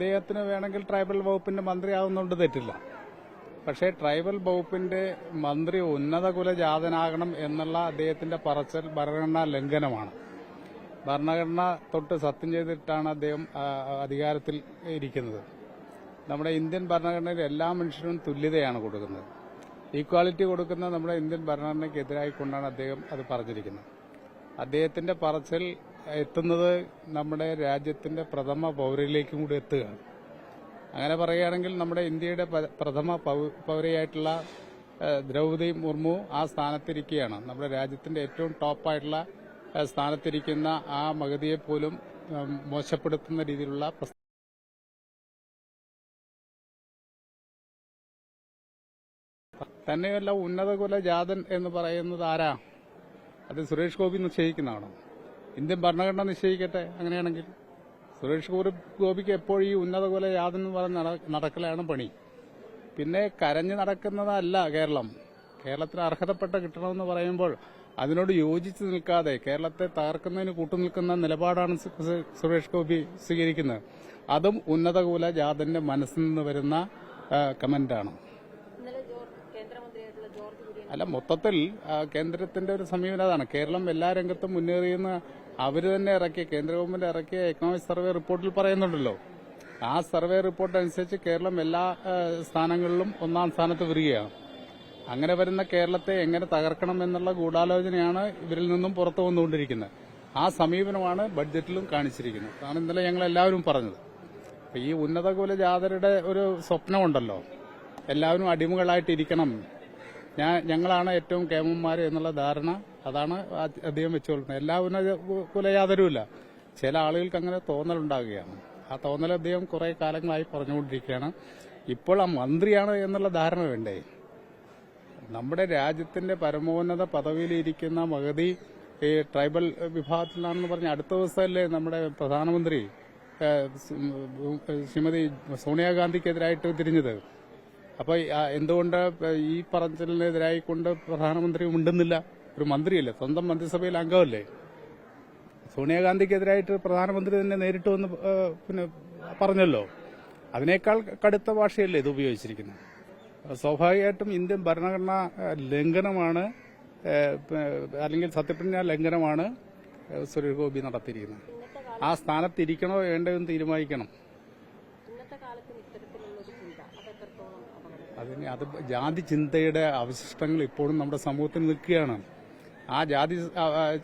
അദ്ദേഹത്തിന് വേണമെങ്കിൽ ട്രൈബൽ വകുപ്പിന്റെ മന്ത്രിയാവുന്നതുകൊണ്ട് തെറ്റില്ല. പക്ഷേ ട്രൈബൽ വകുപ്പിന്റെ മന്ത്രി ഉന്നത കുലജാതനാകണം എന്നുള്ള അദ്ദേഹത്തിന്റെ പറച്ചൽ ഭരണഘടനാ ലംഘനമാണ്. ഭരണഘടന തൊട്ട് സത്യം ചെയ്തിട്ടാണ് അദ്ദേഹം അധികാരത്തിൽ ഇരിക്കുന്നത്. നമ്മുടെ ഇന്ത്യൻ ഭരണഘടനയിൽ എല്ലാ മനുഷ്യരും തുല്യതയാണ് കൊടുക്കുന്നത്. ഈക്വാലിറ്റി കൊടുക്കുന്ന നമ്മുടെ ഇന്ത്യൻ ഭരണഘടനയ്ക്കെതിരായിക്കൊണ്ടാണ് അദ്ദേഹം അത് പറഞ്ഞിരിക്കുന്നത്. അദ്ദേഹത്തിന്റെ പറച്ചിൽ എത്തുന്നത് നമ്മുടെ രാജ്യത്തിന്റെ പ്രഥമ പൌരയിലേക്കും കൂടി എത്തുകയാണ്. അങ്ങനെ പറയുകയാണെങ്കിൽ നമ്മുടെ ഇന്ത്യയുടെ പ്രഥമ പൌരയായിട്ടുള്ള ദ്രൗപദി മുർമു ആ സ്ഥാനത്തിരിക്കുകയാണ്. നമ്മുടെ രാജ്യത്തിന്റെ ഏറ്റവും ടോപ്പായിട്ടുള്ള സ്ഥാനത്തിരിക്കുന്ന ആ മഗതിയെ പോലും മോശപ്പെടുത്തുന്ന രീതിയിലുള്ള തന്നെയല്ല, ഉന്നത കുലജാതൻ എന്ന് പറയുന്നത് ആരാ? അത് സുരേഷ് ഗോപി നിശ്ചയിക്കുന്നതാണോ? ഇന്ത്യൻ ഭരണഘടന നിശ്ചയിക്കട്ടെ. അങ്ങനെയാണെങ്കിൽ സുരേഷ് ഗോപിക്ക് എപ്പോഴും ഈ ഉന്നത കുലജാതൻ എന്ന് പറഞ്ഞ് നടക്കലാണ് പണി. പിന്നെ കരഞ്ഞു നടക്കുന്നതല്ല കേരളം. കേരളത്തിന് അർഹതപ്പെട്ട കിട്ടണമെന്ന് പറയുമ്പോൾ അതിനോട് യോജിച്ച് നിൽക്കാതെ കേരളത്തെ തകർക്കുന്നതിന് കൂട്ടുനിൽക്കുന്ന നിലപാടാണ് സുരേഷ് ഗോപി സ്വീകരിക്കുന്നത്. അതും ഉന്നത കുലജാതന്റെ മനസ്സിൽ നിന്ന് വരുന്ന കമന്റാണ്. അല്ല, മൊത്തത്തിൽ കേന്ദ്രത്തിന്റെ ഒരു സമീപനം അതാണ്. കേരളം എല്ലാ രംഗത്തും മുന്നേറിയെന്ന് അവർ തന്നെ ഇറക്കിയ, കേന്ദ്ര ഗവൺമെന്റ് ഇറക്കിയ എക്കണോമിക് സർവേ റിപ്പോർട്ടിൽ പറയുന്നുണ്ടല്ലോ. ആ സർവേ റിപ്പോർട്ട് അനുസരിച്ച് കേരളം എല്ലാ സ്ഥാനങ്ങളിലും ഒന്നാം സ്ഥാനത്ത് വരികയാണ്. അങ്ങനെ വരുന്ന കേരളത്തെ എങ്ങനെ തകർക്കണം എന്നുള്ള ഗൂഢാലോചനയാണ് ഇവരിൽ നിന്നും പുറത്തു വന്നുകൊണ്ടിരിക്കുന്നത്. ആ സമീപനമാണ് ബഡ്ജറ്റിലും കാണിച്ചിരിക്കുന്നത്. അതാണ് ഇന്നലെ ഞങ്ങൾ എല്ലാവരും പറഞ്ഞത്. ഈ ഉന്നത കുലജാതരുടെ ഒരു സ്വപ്നമുണ്ടല്ലോ, എല്ലാവരും അടിമകളായിട്ടിരിക്കണം, ഞങ്ങളാണ് ഏറ്റവും കേമന്മാർ എന്നുള്ള ധാരണ, അതാണ് അദ്ദേഹം വെച്ചുകൊള്ളുന്നത്. എല്ലാ ഉന്നത കുലജാതരുമില്ല, ചില ആളുകൾക്ക് അങ്ങനെ തോന്നലുണ്ടാകുകയാണ്. ആ തോന്നൽ അദ്ദേഹം കുറെ കാലങ്ങളായി പറഞ്ഞുകൊണ്ടിരിക്കുകയാണ്. ഇപ്പോൾ ആ മന്ത്രിയാണ് എന്നുള്ള ധാരണ വേണ്ടേ? നമ്മുടെ രാജ്യത്തിന്റെ പരമോന്നത പദവിയിലിരിക്കുന്ന മഗതി ഈ ട്രൈബൽ വിഭാഗത്തിലാണെന്ന് പറഞ്ഞ് അടുത്ത ദിവസമല്ലേ നമ്മുടെ പ്രധാനമന്ത്രി ശ്രീമതി സോണിയാഗാന്ധിക്കെതിരായിട്ട് തിരിഞ്ഞത്. അപ്പൊ എന്തുകൊണ്ട് ഈ പറച്ചിലിനെതിരായിക്കൊണ്ട് പ്രധാനമന്ത്രി ഉണ്ടെന്നില്ല? ഒരു മന്ത്രിയല്ലേ, സ്വന്തം മന്ത്രിസഭയിൽ അംഗമല്ലേ. സോണിയാഗാന്ധിക്കെതിരായിട്ട് പ്രധാനമന്ത്രി തന്നെ നേരിട്ട് വന്ന് പിന്നെ പറഞ്ഞല്ലോ. അതിനേക്കാൾ കടുത്ത ഭാഷയല്ലേ ഇത് ഉപയോഗിച്ചിരിക്കുന്നത്. സ്വാഭാവികമായിട്ടും ഇന്ത്യൻ ഭരണഘടനാ ലംഘനമാണ്, അല്ലെങ്കിൽ സത്യപ്രതിജ്ഞാ ലംഘനമാണ് സുരേഷ് ഗോപി നടത്തിയിരിക്കുന്നത്. ആ സ്ഥാനത്തിരിക്കണോ വേണ്ടോ എന്ന് തീരുമാനിക്കണം. അത് ജാതി ചിന്തയുടെ അവശിഷ്ടങ്ങൾ ഇപ്പോഴും നമ്മുടെ സമൂഹത്തിൽ നിൽക്കുകയാണ്. ആ ജാതി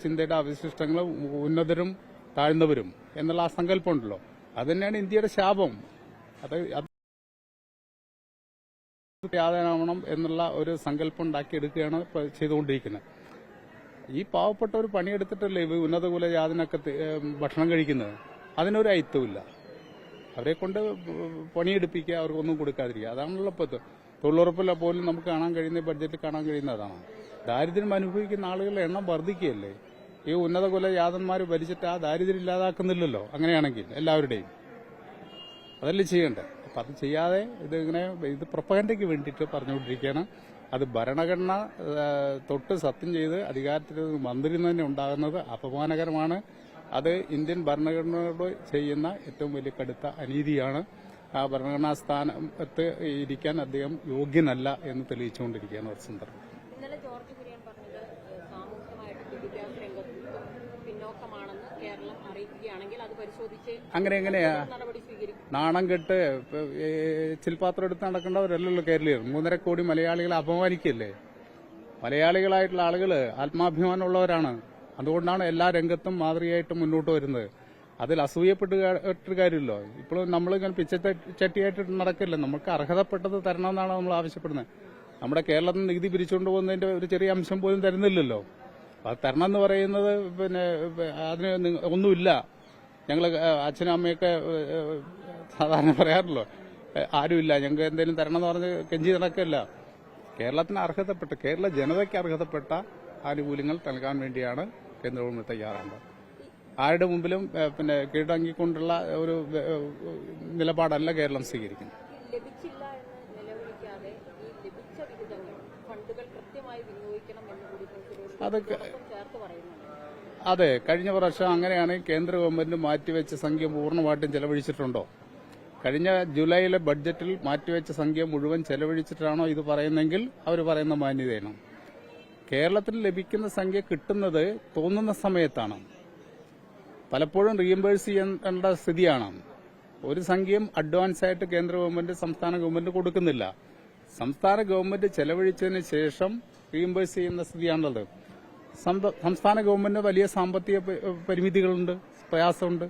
ചിന്തയുടെ അവശിഷ്ടങ്ങൾ ഉന്നതരും താഴ്ന്നവരും എന്നുള്ള ആ സങ്കല്പമുണ്ടല്ലോ, അത് തന്നെയാണ് ഇന്ത്യയുടെ ശാപം. അത് യാതനാവണം എന്നുള്ള ഒരു സങ്കല്പം ഉണ്ടാക്കിയെടുക്കുകയാണ് ചെയ്തുകൊണ്ടിരിക്കുന്നത്. ഈ പാവപ്പെട്ടവർ പണിയെടുത്തിട്ടല്ലേ ഉന്നത കുലജാതനൊക്കെ ഭക്ഷണം കഴിക്കുന്നത്. അതിനൊരു അയിത്തമില്ല. അവരെ കൊണ്ട് പണിയെടുപ്പിക്കുക, അവർക്കൊന്നും കൊടുക്കാതിരിക്കുക. അതാണല്ലോ ഇപ്പോൾ തൊഴിലുറപ്പില്ല പോലും നമുക്ക് കാണാൻ കഴിയുന്ന, ബഡ്ജറ്റിൽ കാണാൻ കഴിയുന്ന അതാണ്. ദാരിദ്ര്യം അനുഭവിക്കുന്ന ആളുകളുടെ എണ്ണം വർദ്ധിക്കുകയല്ലേ. ഈ ഉന്നത കുലജാതന്മാർ ഭരിച്ചിട്ട് ആ ദാരിദ്ര്യം ഇല്ലാതാക്കുന്നില്ലല്ലോ. അങ്ങനെയാണെങ്കിൽ എല്ലാവരുടെയും അതല്ലേ ചെയ്യേണ്ടത്. അപ്പം അത് ചെയ്യാതെ ഇത് പ്രൊപ്പഗൻഡയ്ക്ക് വേണ്ടിയിട്ട് പറഞ്ഞുകൊണ്ടിരിക്കുകയാണ്. അത് ഭരണഘടന തൊട്ട് സത്യം ചെയ്ത് അധികാരത്തിൽ മന്ത്രി തന്നെ ഉണ്ടാകുന്നത് അപമാനകരമാണ്. അത് ഇന്ത്യൻ ഭരണഘടനയോട് ചെയ്യുന്ന ഏറ്റവും വലിയ കടുത്ത അനീതിയാണ്. ആ ഭരണഘടനാ സ്ഥാനത്ത് ഇരിക്കാൻ അദ്ദേഹം യോഗ്യനല്ല എന്ന് തെളിയിച്ചുകൊണ്ടിരിക്കുകയാണ് ഒരു സന്ദർഭം. ഇന്നലെ ജോർജ് കുര്യൻ പറഞ്ഞത് സാമൂഹികമായിട്ട് വിദ്യാഭ്യാസ രംഗത്ത് പിന്നോക്കമാണെന്ന് കേരളം അറിയിക്കുകയാണെങ്കിൽ അത് പരിശോധിച്ച് അങ്ങനെ എങ്ങനെയാ നാണം കെട്ട് ചിൽപാത്രം എടുത്ത് നടക്കേണ്ടവരല്ലല്ലോ കേരളീയർ. 3.5 കോടി മലയാളികളെ അപമാനിക്കല്ലേ. മലയാളികളായിട്ടുള്ള ആളുകൾ ആത്മാഭിമാനമുള്ളവരാണ്. അതുകൊണ്ടാണ് എല്ലാ രംഗത്തും മാതൃകയായിട്ട് മുന്നോട്ട് വരുന്നത്. അതിൽ അസൂയപ്പെട്ട് കാര്യമില്ലോ. ഇപ്പോഴും നമ്മളിങ്ങനെ പിച്ചച്ചട്ടിയായിട്ട് നടക്കില്ല. നമുക്ക് അർഹതപ്പെട്ടത് തരണമെന്നാണ് നമ്മൾ ആവശ്യപ്പെടുന്നത്. നമ്മുടെ കേരളത്തിൽ നികുതി പിരിച്ചുകൊണ്ട് പോകുന്നതിന്റെ ഒരു ചെറിയ അംശം പോലും തരുന്നില്ലല്ലോ. അത് തരണം എന്ന് പറയുന്നത് പിന്നെ അതിന് ഒന്നുമില്ല. ഞങ്ങൾ അച്ഛനും അമ്മയൊക്കെ സാധാരണ പറയാറല്ലോ, ആരുമില്ല, ഞങ്ങൾക്ക് എന്തെങ്കിലും തരണം എന്ന് പറഞ്ഞ് കെഞ്ചി നടക്കില്ല. കേരളത്തിന് അർഹതപ്പെട്ട, കേരള ജനതയ്ക്ക് അർഹതപ്പെട്ട ആനുകൂല്യങ്ങൾ നൽകാൻ വേണ്ടിയാണ് കേന്ദ്ര ഗവൺമെന്റ് തയ്യാറാണ്. ആരുടെ മുമ്പിലും പിന്നെ കീഴടങ്ങിക്കൊണ്ടുള്ള ഒരു നിലപാടല്ല കേരളം സ്വീകരിക്കുന്നത്. അതെ, കഴിഞ്ഞ വർഷം അങ്ങനെയാണ് കേന്ദ്ര ഗവൺമെന്റ് മാറ്റിവെച്ച സംഖ്യ പൂർണ്ണമായിട്ടും ചെലവഴിച്ചിട്ടുണ്ടോ? കഴിഞ്ഞ ജൂലൈയിലെ ബഡ്ജറ്റിൽ മാറ്റിവെച്ച സംഖ്യ മുഴുവൻ ചെലവഴിച്ചിട്ടാണോ ഇത് പറയുന്നെങ്കിൽ അവർ പറയുന്ന മാന്യതയാണ്. കേരളത്തിൽ ലഭിക്കുന്ന സംഖ്യ കിട്ടുന്നത് തോന്നുന്ന സമയത്താണ്. പലപ്പോഴും റീഇംബേഴ്സ് ചെയ്യേണ്ട സ്ഥിതിയാണ്. ഒരു സംഖ്യയും അഡ്വാൻസ് ആയിട്ട് കേന്ദ്ര ഗവൺമെന്റ് സംസ്ഥാന ഗവൺമെന്റ് കൊടുക്കുന്നില്ല. സംസ്ഥാന ഗവൺമെന്റ് ചെലവഴിച്ചതിന് ശേഷം റീഇംബേഴ്സ് ചെയ്യുന്ന സ്ഥിതിയാണുള്ളത്. സംസ്ഥാന ഗവൺമെന്റിന് വലിയ സാമ്പത്തിക പരിമിതികളുണ്ട്, പ്രയാസമുണ്ട്.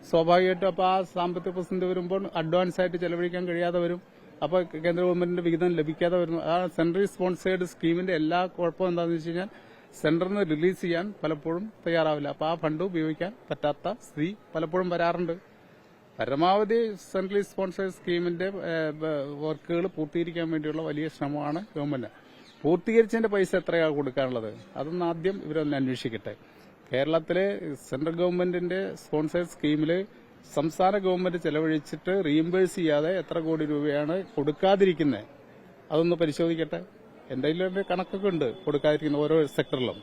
സ്വാഭാവികമായിട്ടും അപ്പോൾ ആ സാമ്പത്തിക പ്രതിസന്ധി വരുമ്പോൾ അഡ്വാൻസ് ആയിട്ട് ചെലവഴിക്കാൻ കഴിയാതെ വരും. അപ്പോൾ കേന്ദ്ര ഗവൺമെന്റിന്റെ വിഹിതം ലഭിക്കാതെ വരുന്നു. ആ സെൻട്രൽ സ്പോൺസേഡ് സ്കീമിന്റെ എല്ലാ കുഴപ്പവും എന്താണെന്ന് വെച്ച് കഴിഞ്ഞാൽ സെന്ററിൽ നിന്ന് റിലീസ് ചെയ്യാൻ പലപ്പോഴും തയ്യാറാവില്ല. അപ്പോൾ ആ ഫണ്ട് ഉപയോഗിക്കാൻ പറ്റാത്ത സ്ഥിതി പലപ്പോഴും വരാറുണ്ട്. പരമാവധി സെൻട്രൽ സ്പോൺസേഡ് സ്കീമിന്റെ വർക്കുകൾ പൂർത്തീകരിക്കാൻ വേണ്ടിയുള്ള വലിയ ശ്രമമാണ് ഗവൺമെന്റ്. പൂർത്തീകരിച്ചതിന്റെ പൈസ എത്രയാണ് കൊടുക്കാനുള്ളത് അതൊന്ന് ആദ്യം ഇവരൊന്ന് അന്വേഷിക്കട്ടെ. കേരളത്തിലെ സെൻട്രൽ ഗവൺമെന്റിന്റെ സ്പോൺസേഡ് സ്കീമിൽ സംസ്ഥാന ഗവൺമെന്റ് ചെലവഴിച്ചിട്ട് റീഇംബേഴ്സ് ചെയ്യാതെ എത്ര കോടി രൂപയാണ് കൊടുക്കാതിരിക്കുന്നത് അതൊന്ന് പരിശോധിക്കട്ടെ. എന്തെങ്കിലും കണക്കൊക്കെ ഉണ്ട് കൊടുക്കാതിരിക്കുന്ന ഓരോ സെക്ടറിലും,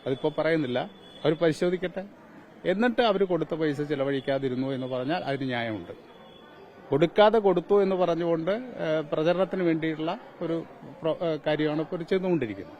അതിപ്പോൾ പറയുന്നില്ല. അവർ പരിശോധിക്കട്ടെ. എന്നിട്ട് അവർ കൊടുത്ത പൈസ ചെലവഴിക്കാതിരുന്നു എന്ന് പറഞ്ഞാൽ അതിന് ന്യായമുണ്ട്. കൊടുക്കാതെ കൊടുത്തു എന്ന് പറഞ്ഞുകൊണ്ട് പ്രചരണത്തിന് വേണ്ടിയിട്ടുള്ള ഒരു കാര്യമാണ് ഇപ്പോൾ ചെയ്തുകൊണ്ടിരിക്കുന്നത്.